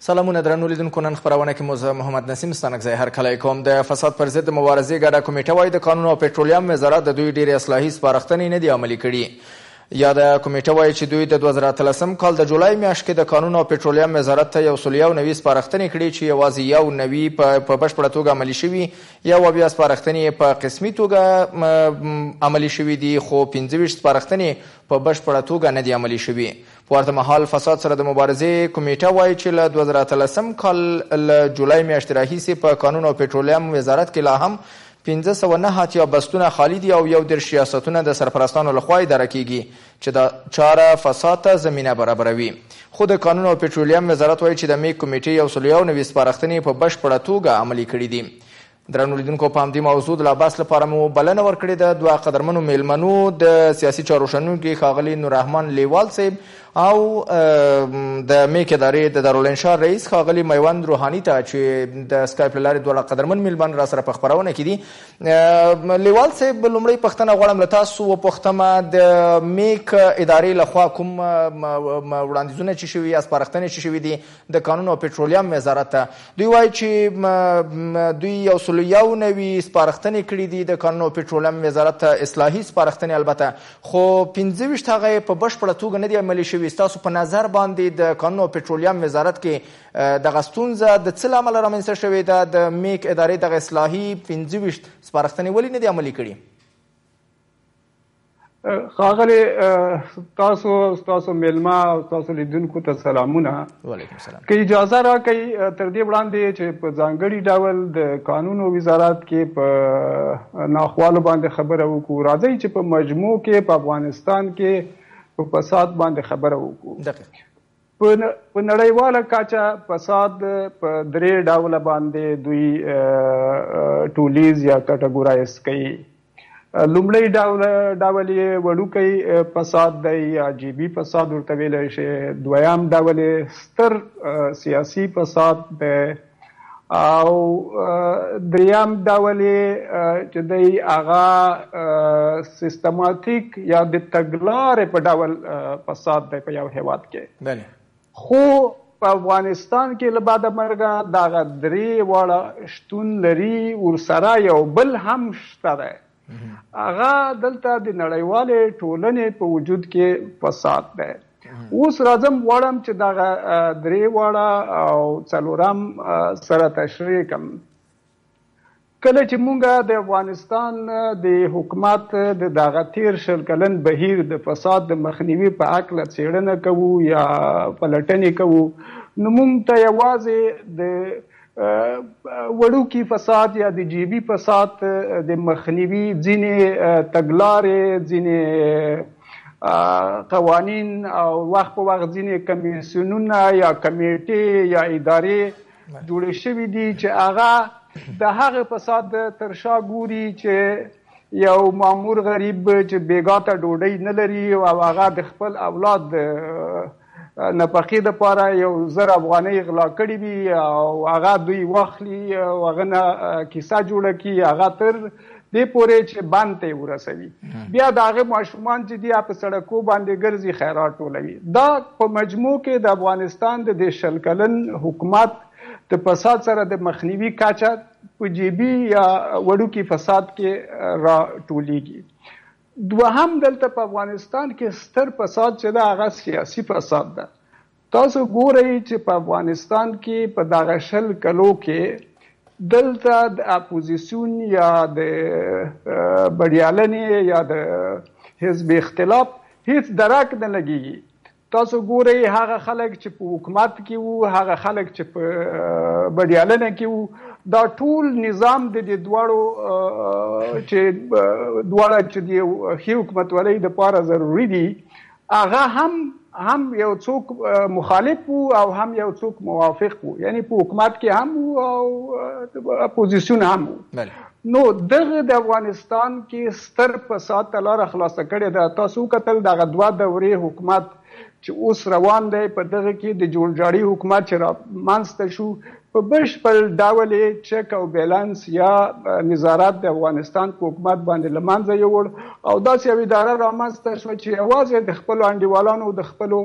سلامونه درنو لیدونکو، نن خپرونه کې مو زه محمد نسیم ستانکزی هرکلی کوم. د فساد پر ضد مبارزې ګډه کمیټه وایي د قانون او پټرولیم وزارت د دوی ډېرې اصلاحي سپارښتنې نه دي عملي کړي. یا د کمیټه وایي چې دوی د 2013 کال د جولای میاشت کې د قانون او پټرولیم وزارت ته 101 سپارښتنې کړي چې یوازې یو نوي په بشپړه توګه عملي شوي، یا بیا سپارښتنې په قسمي توګه عملي شوي دي، خو 25 سپارښتنې په بشپړه توګه نه دي عملي شوي. په ورته مهال فساد سره د مبارزې کمیټه وایي چې له 2013 کال له جولای میاشتې راهیسې په قانون او پټرولیم وزارت کې لا هم 509 اتیا بستونه خالی دي او 11 سیاستونه د سرپرستانو لخوا اداره کیږي چې دا چاره فساد ته زمینه برابروي. خو د قانون او پټرولیم وزارت وایي چې د میک کمیټې 101 سپارښتنې په بشپړه توګه عملي کړي دي. درنو لیدونکو، په همدې موضوع د لاباس لپاره مو بلنه ورکړې ده. دوه قدرمنو میلمنو د سیاسي چارو شنونکي ښاغلي نوررحمان لیوال صاحب او د میک ادارې د دارالانشار رئیس ښاغلي میوند روحاني ته چې د سکایپ له لارې دوه قدرمن میلمن را سره په خپرونه کې دي. لیوال صاحب، لومړی پوښتنه غواړم له تاسو وپوښتم، د میک ادارې لخوا کوم وړاندیزونه چې شوي یا سپارښتنې چې شوي دي د قانون او پټرولیم وزارت ته؟ دوی وایي چې دوی 190 سپارښتنې کړي دي د قانون او پټرولیم وزارت ته، اصلاحي سپارښتنې البته، خو 25 هغه په بشپړه توګه نه دي عملي شوي. ستاسو په نظر باندې د قانون او پټرولیم وزارت کې دغه ستونزه د څه له امله رامنځته شوې ده؟ د میک ادارې دغه اصلاحي 25 سپارښتنې ولې نه دي عملي کړي؟ ښاغلي، ستاسو میلمه او ستاسو لیدونکو ته سلامونه. وعلیکم السلام. که اجازه راکړئ تر دې وړاندې چې په ځانګړي ډول د قانون او وزارت کې په ناخوالو باندې خبره وکړو، راځئ چې په مجموع کې په افغانستان کې په فساد باندې خبره وکړو. په نړیواله کچه فساد په 3 ډوله باندې دوی ټولیز یا کټګورایز کوي. لومړی ډول یې وړوکی فساد دی یا جیبي فساد ورته ویلی شي. دویم ډول یې ستر سیاسي فساد دی او دریم ډول یې چې دی هغه سیستماتیک یا د تګلارې په ډول فساد دی په یو هیواد کې. خو په افغانستان کې له بعد مرګه دغه 3 واړه شتون لري. ورسره یو بل هم شته دی، هغه دلته د نړیوالې ټولنې په وجود کې فساد دی. اوس راځم غواړم چې دغه 3 واړه او 4 سره تشریح کړم. کله چې مونږ د افغانستان د حکومت د دغه 13 کلن بهیر د فساد د مخنیوي په هکله څېړنه کوو یا پلټنې کوو، نو مونږ ته یوازې د وړوکي فساد یا د جیبي فساد د مخنیوي ځینې تګلارې، ځینې قوانین او وخت په وخت ځینې کمیسیونونه یا کمیټې یا ادارې جوړې شوي دي چې هغه د هغه فساد تر شا ګوري چې یو مامور غریب چې بیګا ته ډوډۍ نه لري او هغه د خپل اولاد نفقې دپاره 1000 افغانۍ غلا کړي وي او هغه دوی واخلي او هغه نه کیسه جوړه کړي، هغه تر دې پورې چې بند ته یې ورسوي. بیا د هغه ماشومان چې دي په سړکو باندې ګرځي، خیرات ټولوي. دا په مجموع کې د افغانستان د 10 کلن حکومت د فساد سره د مخنیوي کچه په جیبي یا وړوکي فساد کې را ټولیږي. دوهم دلته په افغانستان کې ستر فساد چې ده هغه سیاسي فساد ده. تاسو ګورئ چې په افغانستان کې په دغه 10 کلو کې دلته د اپوزیسیون یا د بډیالنې یا د حزب اختلاف هیڅ درک نه لګیږي. تاسو ګورئ هغه خلک چې په حکومت کې وو، هغه خلک چې په بډیالنه کې وو، دا ټول نظام د دې دواړو چې د ښې حکومتولۍ دپاره ضروري دي، هغه هم یو څوک مخالف وو او هم یو څوک موافق وو، یعنی په حکومت کې هم وو او اپوزیسیون هم وو. نو دغه د افغانستان کې ستر فساد ته لاره خلاصه کړې ده. تاسو وکتل دغه 2 دورې حکومت چې اوس روان دی، په دغه کې د جوړجاړي حکومت چې رامنځته شو په بشپړ ډول چک او بیلانس یا نظارت د افغانستان په حکومت باندې له منځه یووړ او داسې یوه اداره رامنځته شوه چې یوازې د خپلو انډیوالانو د خپلو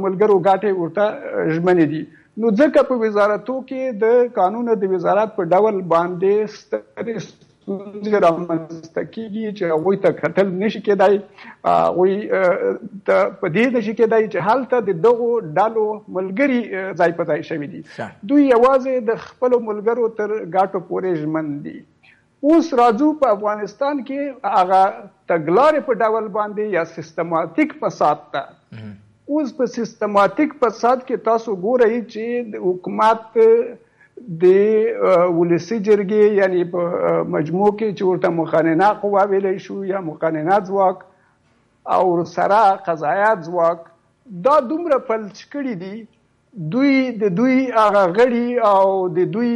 ملګرو ګټې ورته ژمنې دي. نو ځکه په وزارتو کې د قانون د وزارت په ډول باندې سترې ستونزې رامنځته کېږي چې هغوی ته کتل نشي کېدای، هغوی ته په دې نشي کېدای چې هلته د دغو ډلو ملګري ځای په ځای شوي دي. دوی یوازې د خپلو ملګرو تر ګاټو پورې ژمن دي. اوس راځو په افغانستان کې هغه تګلارې په ډول باندې یا سیستماتیک فساد ته. اوس په سیستماتیک فساد کې تاسو ګورئ چې د حکومت د ولسي جرګې یعنی په مجموع کې چې ورته مقننه قوه ویلی شو یا مقننه ځواک او سره قضایه ځواک دا دومره فلج کړي دي، د دوی هغه غړي او د دوی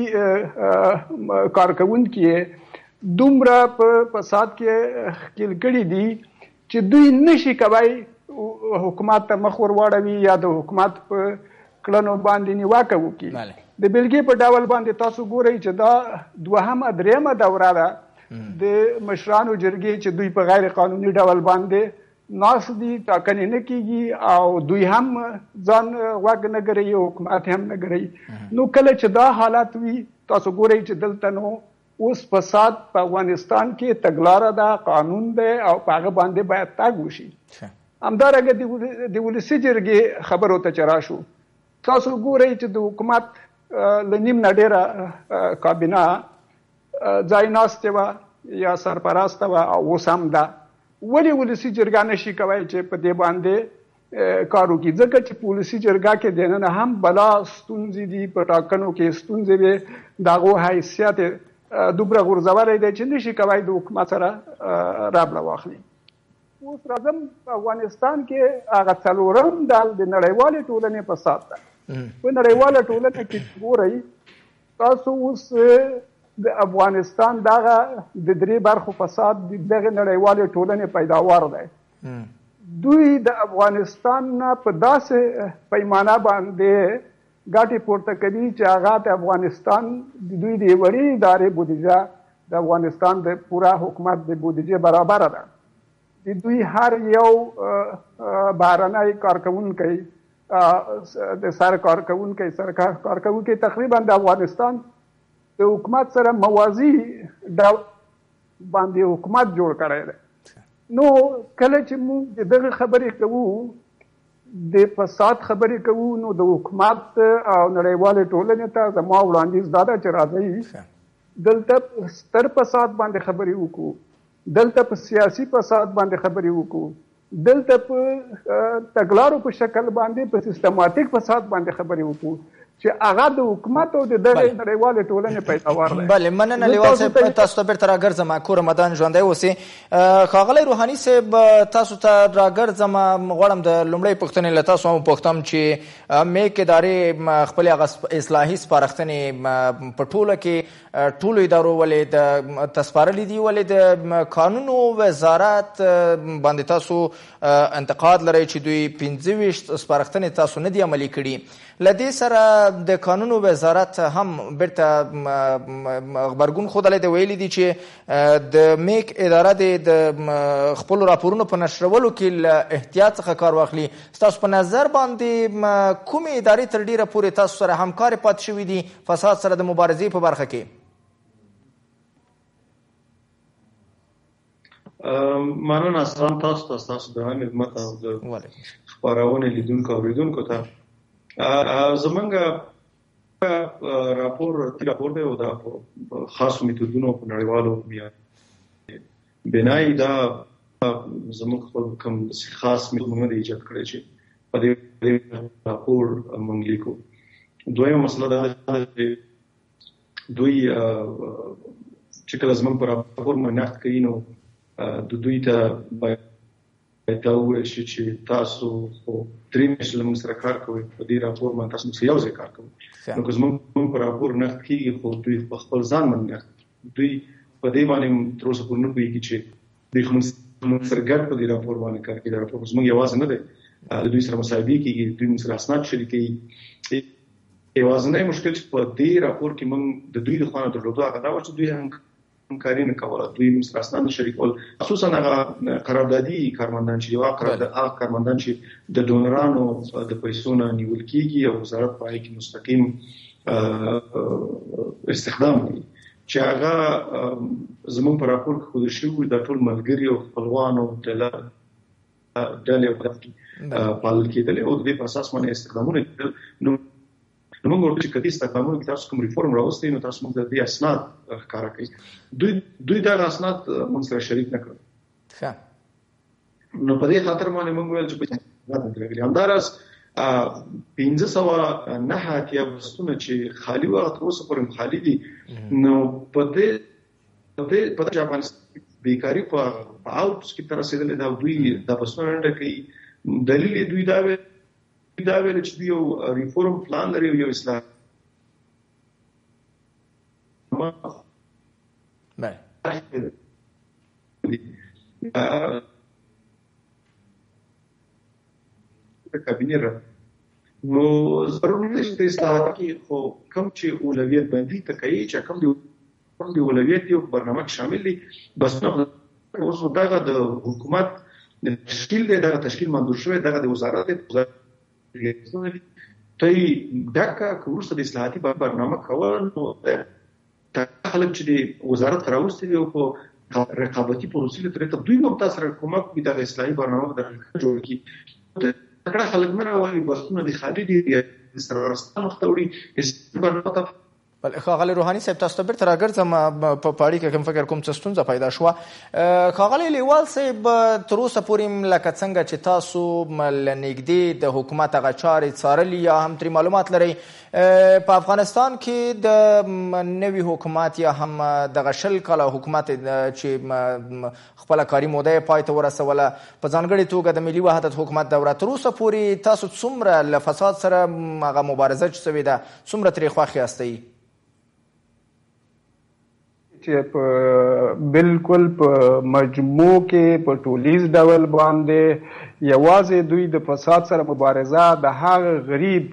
کارکوونکي دومره په فساد کې ښکېل کړي دي چې دوی نشي کولی حکومت ته مخ ور واړوي یا د حکومت په کړنو باندې نیوکه وکړي. د بېلګې په ډول باندې تاسو ګورئ چې دا دوهمه درېیمه دوره ده د مشرانو جرګې چې دوی په غیر قانوني ډول باندې ناست دي، ټاکنې نه کېږي او دوی هم ځان غوږ نه ګروي، حکومت هم نه ګروي. نو کله چې دا حالت وي تاسو ګورئ چې دلته نو اوس فساد په افغانستان کې تګلاره ده، قانون دی او په هغه باندې باید تګ وشي. همدارنګه د ولسي جرګې خبرو ته چې راشو، تاسو ګورئ چې د حکومت له نیم نه ډېره کابینه ځای ناستې وه یا سرپرسته وه او اوس هم ده. ولې ولسي جرګه نشي کولی چې په دې باندې کار وکړي؟ ځکه چې په ولسي جرګه کې دننه هم بلا ستونزې دي، په ټاکنو کې ستونزې وې، د هغو حیثیت دومره غورځولی دی چې نشي کولی د حکومت سره رابړه واخلي. اوس راځم په افغانستان کې هغه څلورم ډول د نړیوالې ټولنې فساد ده. په نړیواله ټولنه کې ګورئ تاسو اوس د افغانستان دغه د درې برخو فساد د دغه نړیوالې ټولنې پیداوار دی. دوی د افغانستان نه په داسې پیمانه باندې ګټې پورته کوي چې هغه د افغانستان د دوی د وړې ادارې بودیجه د افغانستان د پوره حکومت د بودیجې برابره ده. د دوی هر یو بهرنی کارکوونکی د سر کارکوونکی تقریبا د افغانستان د حکومت سره موازی ډول باندې حکومت جوړ کړی دی. نو کله چې موږ د دغه خبرې کوو، د فساد خبرې کوو، نو د حکومت او نړیوالې ټولنې ته زما وړاندیز دا ده چې راځئ دلته ستر فساد باندې خبرې وکړو، دلته په سیاسي فساد باندې خبرې وکړو، دلته په تګلارو په شکل باندې په سیستماتیک فساد باندې خبرې وکړو چې هغه د حکومت او د دغه نړیوالې ټولنې پیداوار دی. بله، مننه لیوال صاحب. تاسو ته بیرته راګرځم، کور رمضان ژوندی اوسې. ښاغلی روحاني صاحب، تاسو ته راګرځم، غواړم د لومړۍ پوښتنې له تاسو هم وپوښتم چې میک ادارې خپلې هغه اصلاحي سپارښتنې په ټوله کې ټولو ادارو ولې تسپارلي دي، ولې د قانونو وزارت باندې تاسو انتقاد لرئ چې دوی 25 سپارښتنې تاسو نه دي عملي کړي؟ له دې سره د قانونو وزارت هم بیرته غبرګون ښودلی دی، ویلي دي چې د میک اداره د خپلو راپورونو په نشرولو کې له احتیاط څخه کار واخلي. ستاسو په نظر باندې کومې ادارې تر ډیره پورې تاسو سره همکارې پاتې شوي دي فساد سره د مبارزې په برخه کې؟ مننه. السلام تاسو ته، ستاسو د عامې خدمت او د خپرونې لیدونکو او اوریدونکو ته. زمونږ راپور دی او دا خاصو میتودونو په نړیوالو بنای دا زمونږ خپل کوم خاص میتودونه دی ایجاد کړی چې په دې راپور موږ لیکو. دویمه مسله دا چې دوی چې کله زمونږ په راپور باندې نقد کوي نو د دوی ته باید دا وویل شي چې تاسو خو 3 میاشتې له موږ سره کار کوئ، په دې راپور باندې تاسو موږ سره یو ځای کار کوئ. نو که زموږ په راپور نقد کېږي خو دوی په خپل ځان باندې نقد، دوی په دې باندې تر اوسه پورې نه پوهېږي چې دوی خو موږ سره ګډ په دې راپور باندې کار کوي. دا راپور زموږ یوازې نه دی، د دوی سره مصاحبې کېږي، دوی موږ سره اسناد شریکوي. یوازینی مشکل چې په دې راپور کې موږ د دوی لخوا نه درلودو هغه دا و چې دوی همکاري نه کوله. دوی سره اسناد نه شریکول، خصوصا هغه قراردادي کارمندان چې هغه کارمندان چې د ډونرانو د پیسو نه نیول کېږي او وزارت په هغې کې مستقیم استخدام کوي، چې هغه زموږ په راپور کې ښودل شوي دا ټول ملګري او خپلوان او ډلې او پالل کېدلې او د دې په اساس باندې استخدامونه کېدل. نو موږ ورته چې کدي استخدامونه کې تاسو کوم ریفورم راوستي، نو تاسو موږ د دې اسناد ښکاره کړئ. دوی دا اسناد موږ سره شریک نه کړل. نو په دې خاطر باندې موږ ویل چې همداراز 1509 بستونه چې خالي وو تر اوسه پورې خالي دي. نو په دې افغانستان بیکاري په اوټس کې تر رسیدلې ده. دوی د بستونه نه کوي. دلیل دوی دا ویل چې دوی یو ریفورم پلان لري، یو اصلاح کابینه را. نو ضرور نشته اصلاحات کې خو کوم چې اولویت باندې تکایي چې کوم دی اولویت یو برنامه شامل دي. بس نو اوس دغه د حکومت تشکیل دی، دغه تشکیل منظور شوی، دغه د وزارت ته دغه کورس د اصلاحاتي برنامه کول. نو خلک چې د وزارت راوستي او په رقابتي پروسې لري دوی هم تاسو سره کومک کوي د اصلاحي برنامه د جوړ کی. کله خلک نه راوړي بسونه د خالي دي سره راستنه وختوري برنامه. ښاغلی روحاني صاحب تاسو ته بیرته راګرځم په پاړی کې کوم فکر کوم څه ستونزه پیدا شوه. ښاغلی لیوال صاحب تر اوسه پورې لکه څنګه چې تاسو له نږدې د حکومت هغه چارې څارلي یا هم ترې معلومات لرئ، په افغانستان کې د نوي حکومت یا هم دغه 20 کاله حکومت چې خپله کاري موده یې پای ته ورسوله، په ځانګړې توګه د ملي وحدت حکومت دوره، تر اوسه پورې تاسو څومره له فساد سره هغه مبارزه چې شوې ده څومره ترې خوښ یاستئ؟ چې په بالکل په مجموع کې په ټولیز ډول باندې یوازې دوی د فساد سره مبارزه د هغه غریب،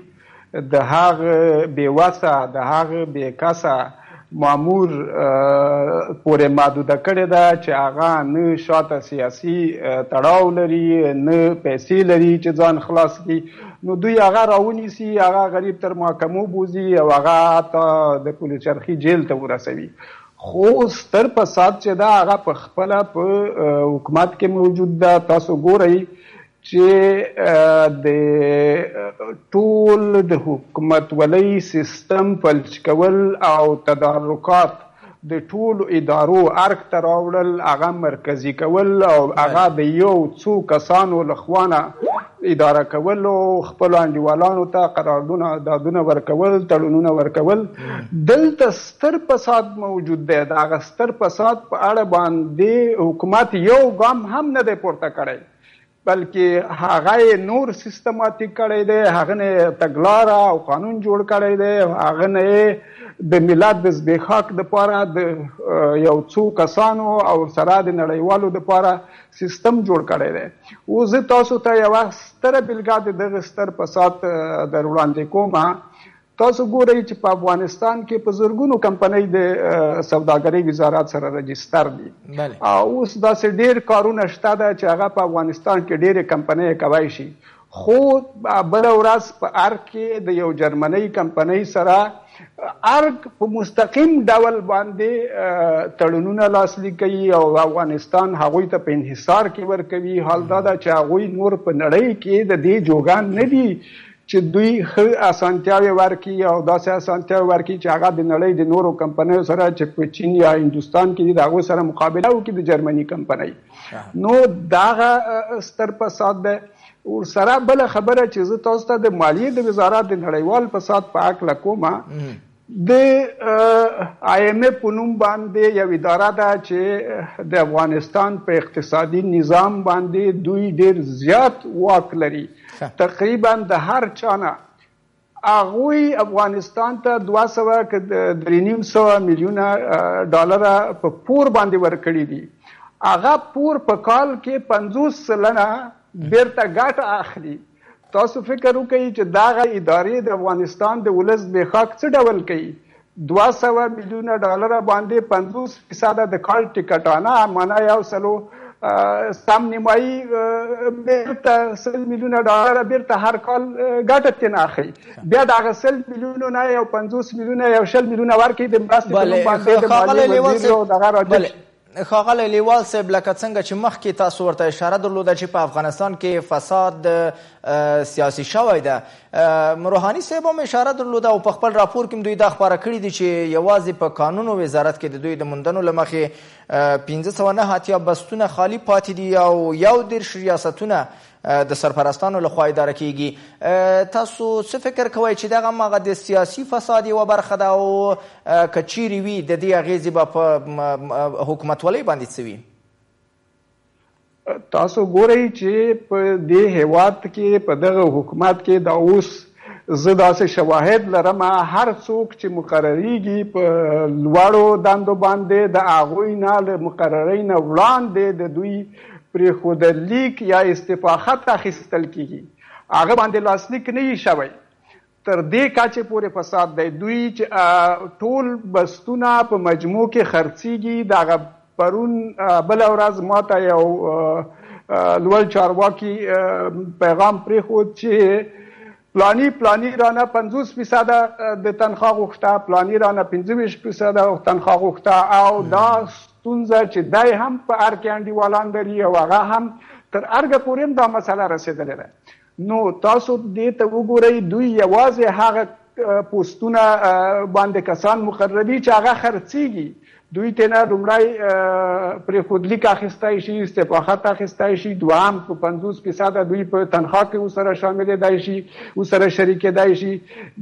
د هغه بېوسه، د هغه بېکسه مامور پورې محدوده کړې ده چې هغه نه شاته سیاسي تړاو لري، نه پیسې لري چې ځان خلاص کړي. نو دوی هغه راونیسي، هغه غریب تر محکمو بوځي او هغه حتی د پل چرخي جیل ته ورسوي. خو ستر فساد چې ده هغه په خپله په حکومت کې موجود ده. تاسو ګورئ چې د ټول د حکومتولۍ سیستم فلج کول او تدارکات د ټولو ادارو ارګ ته راوړل، هغه مرکزي کول او هغه د یو څو کسانو لخوانه اداره کول او خپلو انډیوالانو ته قراردادونه ورکول، تړونونه ورکول. دلته ستر فساد موجود دی. د هغه ستر فساد په اړه باندې حکومت یو ګام هم نه دی پورته کړی، بلکې هغه یې نور سیستماتیک کړی دی، هغه نه تګلاره او قانون جوړ کړی دی، هغه نه د ملت د زبېښاک دپاره د یو څو کسانو او سره د نړیوالو دپاره سیستم جوړ کړی دی. اوس زه تاسو ته یوه ستره بېلګه د دغه ستر فساد در وړاندې کومه. تاسو ګورئ چې په افغانستان کې په زرګونو کمپنۍ د سوداګرۍ وزارت سره رجستر دي او اوس داسې ډېر کارونه شته ده چې هغه په افغانستان کې ډېرې کمپنۍ کولی شي. خو بله ورځ په ارګ کې د یو جرمنۍ کمپنۍ سره ارګ په مستقیم ډول باندې تړونونه لاسلیک کوي او افغانستان هغوی ته په انحصار کې ورکوي. حال دا ده چې هغوی نور په نړۍ کې د دې جوګان نه دي چې دوی ښه اسانتیاوې ورکړي او داسې اسانتیاوې ورکړي چې هغه د نړۍ د نورو کمپنیو سره چې په چین یا هندوستان کې دي د هغوی سره مقابله وکړي د جرمني کمپنۍ. نو دغه ستر فساد دی. ورسره بله خبره چې زه تاسو ته د مالیې د وزارت د نړیوال فساد په هکله کومه، د IMF په نوم باندې یو اداره ده چې د افغانستان په اقتصادي نظام باندې دوی ډېر زیات واک لري. تقریبا د هر چا نه هغوی افغانستان ته 200 میلیونه ډالره په پور باندې ورکړي دي. هغه پور په کال کې 50% بیرته ګټه اخلي. تاسو فکر وکړئ چې دغه ادارې د افغانستان د ولس زبېښاک څه ډول کوي. 200 میلیونه ډالر باندې 50% د کال ټیکټانه معنا یو سلو سم نیمایي بیرته 100 میلیونه ډالر بیرته هر کال ګټه ترې اخلي بیا دغه 100 میلیونو نه یو 50 میلیونه یو 100 میلیونه ورکوي د مرستې په نوم باندې د مالیې وزیر او دغه راجع ښاغلی لیوال صاحب لکه څنګه چې مخکې تاسو ورته اشاره درلوده چې په افغانستان کې فساد سیاسي شوی ده روحاني صاحب هم اشاره درلوده او په خپل راپور کې دوی دا خپاره کړي دي چې یوازې په قانون وزارت کې د دوی د موندنو له مخې 1509 بستونه خالي پاتې دي او 11 ریاستونه د سرپرستانو لخوا اداره کیږي تاسو څه فکر کوئ چې دغه هماغه د سیاسي فساد یوه برخه ده او که چیرې وي د دې اغېزې به په حکومتولۍ باندې څه وي تاسو ګورئ چې په دې هیواد کې په دغه حکومت کې دا اوس زه داسې شواهد لرم هر څوک چې مقرریږي په لوړو دندو باندې د هغوی نه له مقررۍ نه وړاندې د دوی پرېښودل لیک یا استعفا خط اخیستل کیږي هغه باندې لاسلیک نه وي شوی تر دې کچې پورې فساد دی دوی چې ټول بستونه په مجموع کې خرڅیږي دغه پرون بله ورځ ماته یو لوړ چارواکي پیغام پرېښود چې پلانی رانه 50% د تنخواه غوښته پلانی رانه 25% تنخواه غوښته او دا ستونزه چې دای هم په هر کې انډیوالان لري او هغه هم تر ارګه پورې هم دا مسله رسېدلې ده نو تاسو دې ته وګورئ دوی یوازې هغه پوسټونه باندې کسان مقرر دي چې هغه خرڅیږي دوی ته نه لومړی پرېښودلیک اخیستی شي استعفا خط اخیستی شي دوهم په 50% دوی په تنخواه کې ورسره شاملېدی شي ورسره شریکېدی شي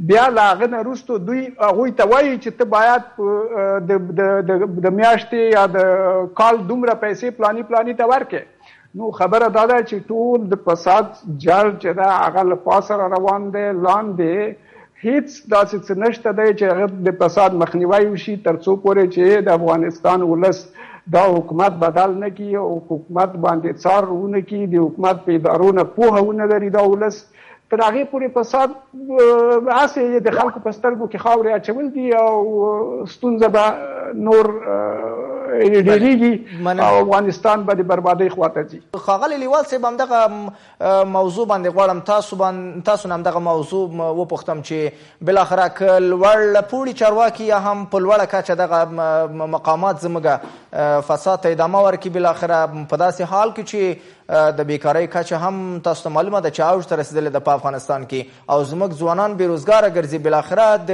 بیا له هغه نه وروسته دوی هغوی ته وایي چې ته باید د میاشتې یا د کال دومره پیسې پلاني ته ورکړې نو خبره دا ده چې ټول د فساد جال چې ده هغه له پاسه را روان دی لاندې هیڅ داسې څه نشته دی چې هغه د فساد مخنیوی وشي تر څو پورې چې د افغانستان ولس دا حکومت بدل نه کړي او حکومت باندې څار ونه کړي د حکومت په ادارو نه پوهه ونه لري دا ولس تر هغې پورې فساد هسې د خلکو په سترګو کې خاورې اچول دي او ستونزه به نور ډېرېږي او افغانستان به د بربادۍ خواته ځي ښاغلی لیوال صاحب همدغه موضوع باندې غواړم تاسو نه همدغه موضوع وپوښتم چې بالاخره که لوړ پوړي چارواکي یا هم په لوړه کچه دغه مقامات زموږ فساد ته ادامه ورکړي بالاخره په داسې حال کې چې د بیکارۍ کچه هم تاسو ته معلومه ده چې اوج ته رسېدلې ده په افغانستان کې او زموږ ځوانان بېروزګاره ګرځي بالاخره د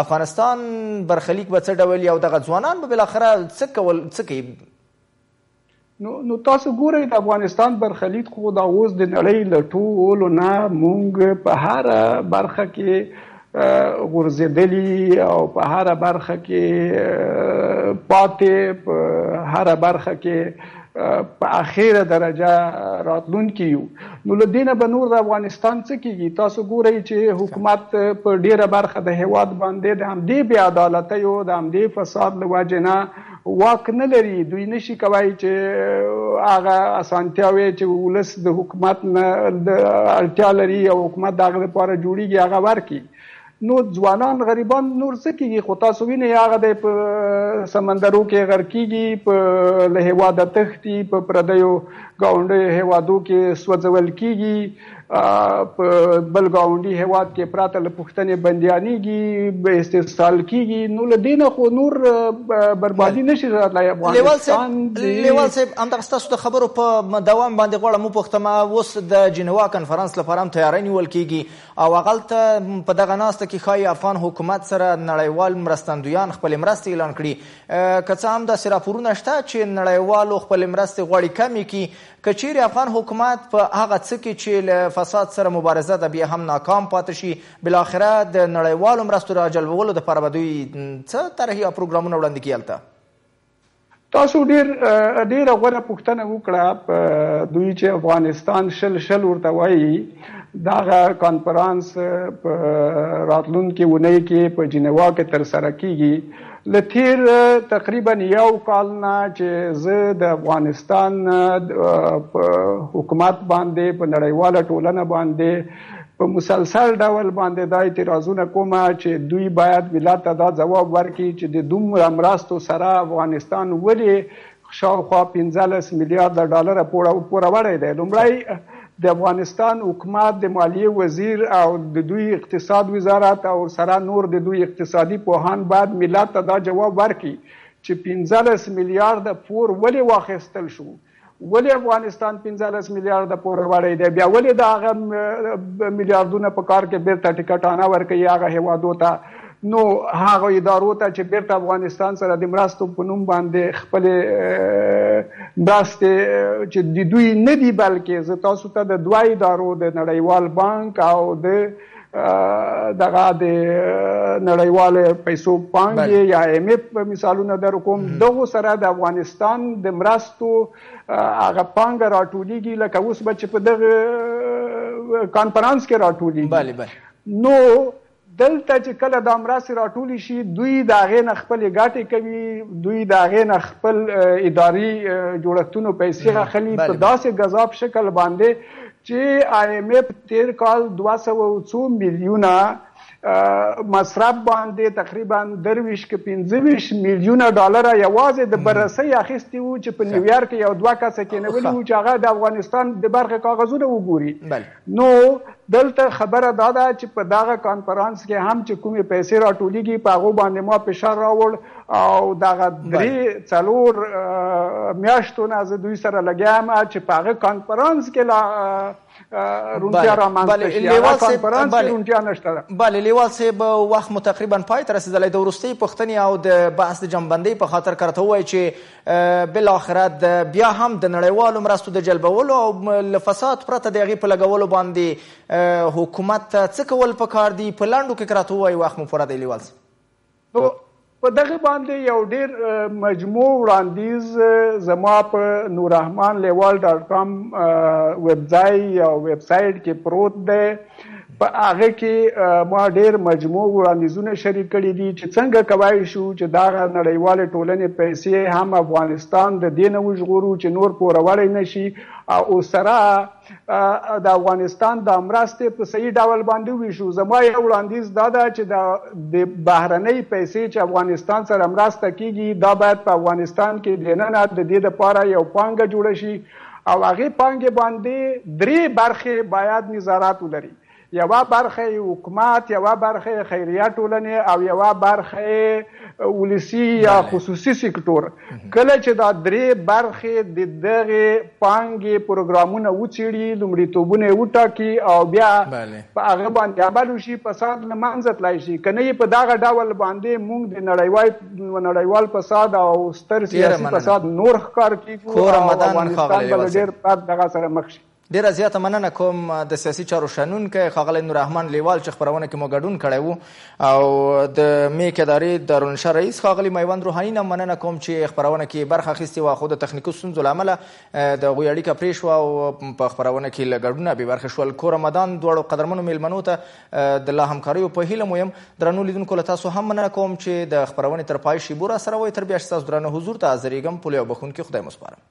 افغانستان برخلیک به څه ډول او دغه ځوانان به بالاخره څه کوي نو تاسو ګورئ د افغانستان برخلیک خو دا اوس د نړۍ له ټولو نه موږ په هره برخه کې غورځېدلي او په هره برخه کې پاتې په هره برخه کې په اخیره درجه راتلونکي یو نو له دې نه به نور د افغانستان څه کیږي تاسو ګورئ چې حکومت په ډیره برخه د هیواد باندې د همدې بې عدالتیو د همدې فساد له وجې نه واک نه لري دوی نشي کولی چې هغه اسانتیاوې چې ولس د حکومت نه د اړتیا لري او حکومت د هغه لپاره جوړیږي هغه ورکړي نو ځوانان غریبان نور څه کیږي خو تاسو وینئ هغه دی په سمندرو کې غرق کیږي په له هیواده تښتي په پردیو ګاونډیو هیوادو کې سوځول کیږي په بل ګاونډي هیواد کې پراته له پوښتنې بندیانېږي به استحصال کیږي نو له دې نه خو نور بربادي نشي راتلی افغانستان لیوال صاحب همدغه ستاسو د خبرو په دوام باندې غواړم وپوښتم اوس د جنوا کنفرانس لپاره هم تیاری نیول کیږي او هغلته په دغه ناسته کې ښایي افغان حکومت سره نړیوال مرستندویان خپلې مرستې اعلان کړي که څه هم داسې راپورونه شته چې نړیوالو خپلې مرستې غواړي کمې کړي که چیرې افغان حکومت په هغه څه کې چې له فساد سره مبارزه ده بیا هم ناکام پاتې شي بالاخره د نړیوالو مرستو راجلبولو دپاره به دوی څه طرحې او پروګرامونه وړاندې کړي هلته تاسو ډېره غوره پوښتنه وکړه دوی چې افغانستان شل ورته وایي دغه کانفرانس په راتلونکې اونۍ کې په جنوا کې ترسره کیږي له تیر تقریبا یو کال نه چې زه د افغانستان په حکومت باندې په نړیواله ټولنه باندې په مسلسل ډول باندې دا اعتراضونه کومه چې دوی باید ملت ته دا ځواب ورکړي چې د دومره مرستو سره افغانستان ولې شاوخوا 15 میلیارډ ډالر پوره وړی دی. لومړی د افغانستان حکومت د مالیې وزیر او د دوی اقتصاد وزارت او سره نور د دوی اقتصادي پوهان باید ملت ته دا جواب ورکړي چې 15 میلیارډ پور ولې واخیستل شو، ولې افغانستان 15 میلیارډ پور وړی دی، بیا ولې د هغه میلیارډونه په کار کې بیرته ټکټانه ورکوي هغه هیوادو ته، نو هغه ادارو ته چې بیرته افغانستان سره د مرستو په نوم باندې خپلې مرستې چې د دوی نه دي بلکې زه تاسو ته د دوه ادارو د نړیوال بانک او دغه د نړیوال پیسو بانک یا IMF مثالونه در کوم، دغه سره د افغانستان د مرستو هغه پانګه راټولیږي لکه اوس به چې په دغه کانفرنس کې راټولیږي. نو دلته چې کله دا مرستې راټولې شي دوی د هغې نه خپلې ګټې کوي، دوی د هغې نه خپل اداري جوړښتونو پیسې اخلي په داسې ګذاب شکل باندې چې IMF تیر کال 200 میلیونه مصرف باندې تقریبا 25 میلیونه ډالر یوازې د بررسۍ اخیستي وو چې په نیویارک یو دوه کسه کېنولي وو چې هغه د افغانستان د برخې کاغذونه وګوري. نو دلته خبره دا ده چې په دغه کانفرنس کې هم چې کومې پیسې راټولیږي په هغو باندې ما فشار راوړ او دغه 3-4 میاشتو نه زه دوی سره لګیا یم چې په هغه کانفرنس کې لا رونتیا رامنځته شي. هغه کانفرنس کې رونتیا نشته. بله لیوال صاحب وخت مو تقریبا پای ته رسېدلی، د وروستۍ پوښتنې او د بحث د جمعبندۍ په خاطر که راته ووایي چې بالاخره بیا هم د نړیوالو مرستو د جلبولو او له فساد پرته د هغې په لګولو باندې حکومت ته څه کول پکار دي؟ په لنډو کې که راته ووایي وخت مو پوره دی لیوال صاحب. په دغه باندې یو ډیر مجموع وړاندیز زما په nurrahmanlewal.com ویبځای او ویب سایټ کې پروت دی. په هغه کې ما ډیر مجموع وړاندیزونه شریک کړي دي چې څنګه کوای شو چې دغه نړیوالې ټولنې پیسې هم افغانستان د دې نه وژغورو چې نور پوروړی نشي او سره د افغانستان د مرستې په صحیح ډول باندې ویشو. زما یو وړاندیز دا ده چې د بهرنۍ پیسې چې افغانستان سره مرسته کیږي دا باید په افغانستان کې دننه د دې لپاره یو پانګه جوړه شي او هغې پانګې باندې 3 برخې باید نظارت ولري. یوه برخه حکومت، یوه برخه خیریه ټولنې او یوه برخه ولسي یا خصوصي سکتور. کله چې دا 3 برخې د دغې پانګې پروګرامونه وڅېړي، لومړیتوبونه یې وټاکي او بیا په هغه باندې عمل وشي، فساد له منځه تللی شي. که نه یې په دغه ډول باندې موږ د نړیوال فساد او ستر سیاسي فساد نور ښکار کېږو او افغانستان به له ډېر بد دغه سره مخ شي. ډیره زیاته مننه کوم د سیاسي چارو شنونکی ښاغلی نوررحمان لیوال چې خپرونه کې مو ګډون کړی و او د میک ادارې دارالنشر رئیس ښاغلي میوند روحاني نه مننه کوم چې خپرونه کې برخه اخیستې وه خو د تخنیکي ستونزو له امله د هغوی اړیکه پرې شوه او په خپرونه کې له ګډونه بې برخې شول. کور رمضان دواړو قدرمنو میلمنو ته د لا همکاریو په هیله مو یم. درنو لیدونکو له تاسو هم مننه کوم چې د خپرونې تر پای شیبو راسره وئ. تر بیا چې ستاسو درانه حضور ته حاضرېږم. پولې او بخونکي خدای مو سپارم.